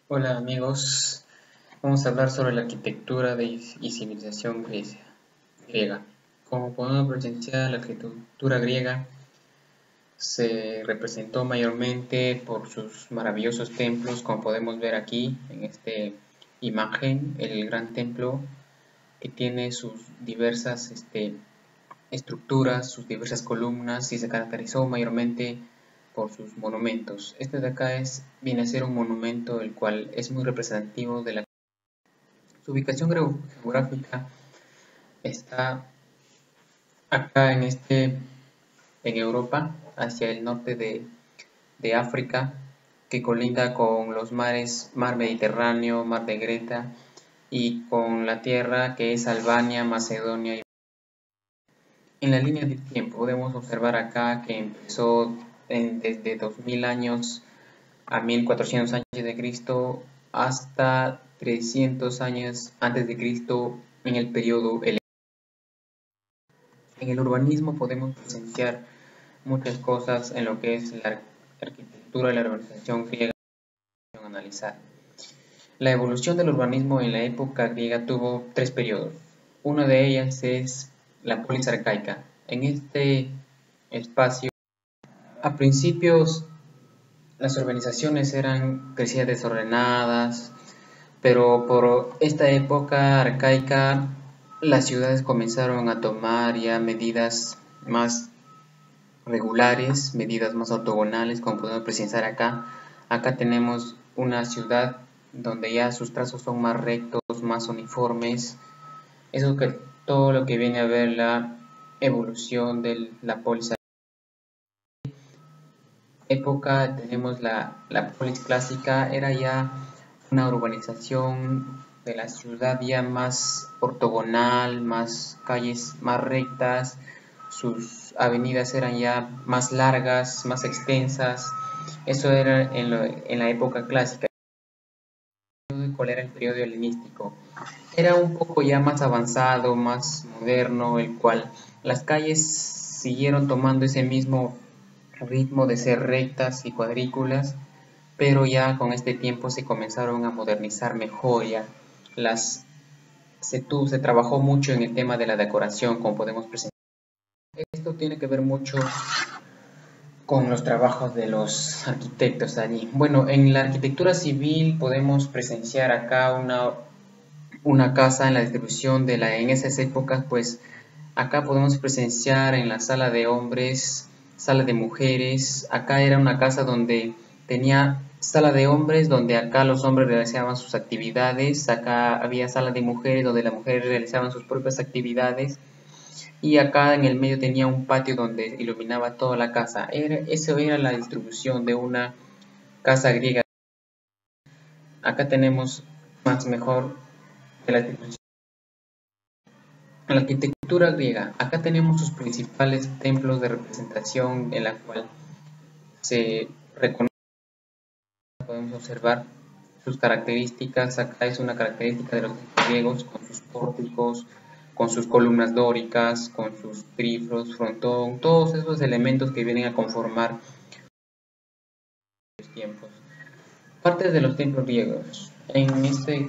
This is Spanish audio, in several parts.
Hola amigos, vamos a hablar sobre la arquitectura y civilización griega. Como podemos presenciar, la arquitectura griega se representó mayormente por sus maravillosos templos, como podemos ver aquí en esta imagen, el gran templo que tiene sus diversas estructuras, sus diversas columnas y se caracterizó mayormente por sus monumentos. Este de acá viene a ser un monumento el cual es muy representativo de la. Su ubicación geográfica está acá en Europa, hacia el norte de África, que colinda con los mares, mar Mediterráneo, mar de Greta, y con la tierra que es Albania, Macedonia. En la línea de tiempo podemos observar acá que empezó desde 2000 años a 1400 años de Cristo hasta 300 años antes de Cristo en el periodo helenístico. En el urbanismo podemos presenciar muchas cosas en lo que es la arquitectura y la urbanización griega. Analizar. La evolución del urbanismo en la época griega tuvo tres periodos. Uno de ellas es la polis arcaica. En este espacio, a principios, las urbanizaciones crecían desordenadas, pero por esta época arcaica, las ciudades comenzaron a tomar ya medidas más regulares, medidas más ortogonales, como podemos presenciar acá. Acá tenemos una ciudad donde ya sus trazos son más rectos, más uniformes. Eso que todo lo que viene a ver la evolución de la polis. Época tenemos la polis clásica, era ya una urbanización de la ciudad ya más ortogonal, más calles más rectas, sus avenidas eran ya más largas, más extensas. Eso era en la época clásica. ¿Cuál era el periodo helenístico? Era un poco ya más avanzado, más moderno, el cual las calles siguieron tomando ese mismo ritmo de ser rectas y cuadrículas, pero ya con este tiempo se comenzaron a modernizar mejor ya. Se trabajó mucho en el tema de la decoración, como podemos presentar. Esto tiene que ver mucho con los trabajos de los arquitectos allí. Bueno, en la arquitectura civil podemos presenciar acá una casa en la distribución en esas épocas, pues acá podemos presenciar en la sala de hombres, sala de mujeres. Acá era una casa donde tenía sala de hombres, donde acá los hombres realizaban sus actividades. Acá había sala de mujeres, donde las mujeres realizaban sus propias actividades. Y acá en el medio tenía un patio donde iluminaba toda la casa. Eso era la distribución de una casa griega. Acá tenemos más mejor de la distribución. La arquitectura griega. Acá tenemos sus principales templos de representación en la cual se reconoce, podemos observar sus características. Acá es una característica de los templos griegos con sus pórticos, con sus columnas dóricas, con sus triflos, frontón, todos esos elementos que vienen a conformar los tiempos. Partes de los templos griegos. En este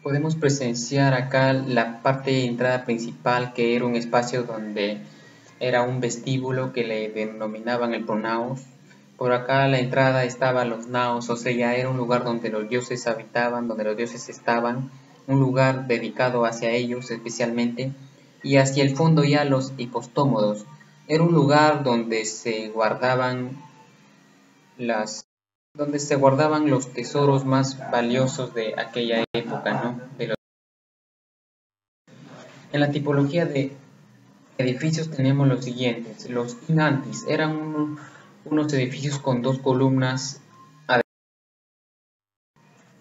podemos presenciar acá la parte de entrada principal, que era un espacio donde era un vestíbulo que le denominaban el pronaos. Por acá a la entrada estaban los naos, o sea, ya era un lugar donde los dioses habitaban, donde los dioses estaban, un lugar dedicado hacia ellos especialmente, y hacia el fondo ya los hipostómodos. Era un lugar donde se guardaban los tesoros más valiosos de aquella época, ¿no? En la tipología de edificios tenemos los siguientes. Los inantis eran unos edificios con dos columnas.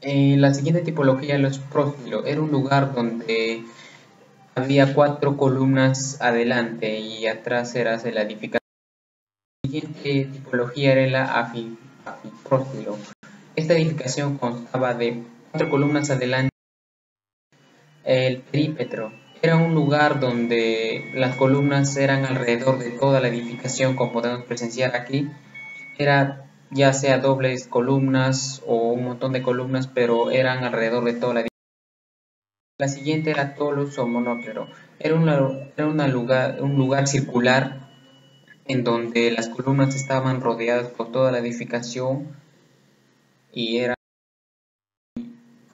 La siguiente tipología, los próstilo, era un lugar donde había cuatro columnas adelante y atrás era la edificación. La siguiente tipología era la afipróstilo. Esta edificación constaba de cuatro columnas adelante. El perípetro era un lugar donde las columnas eran alrededor de toda la edificación, como podemos presenciar aquí. Era ya sea dobles columnas o un montón de columnas, pero eran alrededor de toda la edificación. La siguiente era tolus o monóclero. Un lugar circular en donde las columnas estaban rodeadas por toda la edificación y era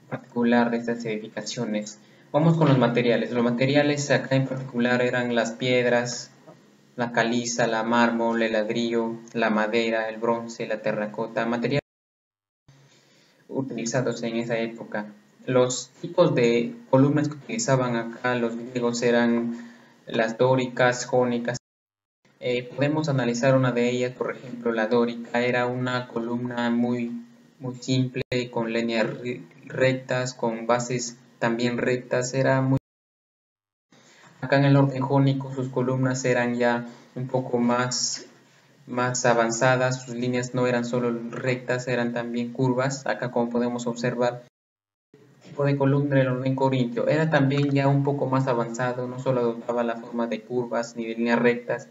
particular de estas edificaciones. Vamos con los materiales. Los materiales acá en particular eran las piedras, la caliza, la mármol, el ladrillo, la madera, el bronce, la terracota, materiales utilizados en esa época. Los tipos de columnas que utilizaban acá los griegos eran las dóricas, jónicas. Podemos analizar una de ellas, por ejemplo, la dórica era una columna muy simple, con líneas rectas, con bases también rectas. Era muy... Acá en el orden jónico sus columnas eran ya un poco más avanzadas, sus líneas no eran solo rectas, eran también curvas. Acá, como podemos observar, el tipo de columna del orden corintio era también ya un poco más avanzado, no solo adoptaba la forma de curvas ni de líneas rectas,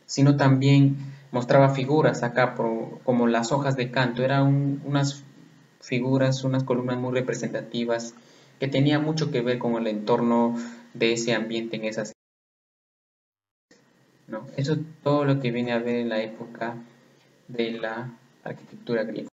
sino también mostraba figuras acá, como las hojas de canto. Eran unas figuras, unas columnas muy representativas que tenía mucho que ver con el entorno de ese ambiente en esas, ¿no? Eso es todo lo que viene a ver en la época de la arquitectura griega.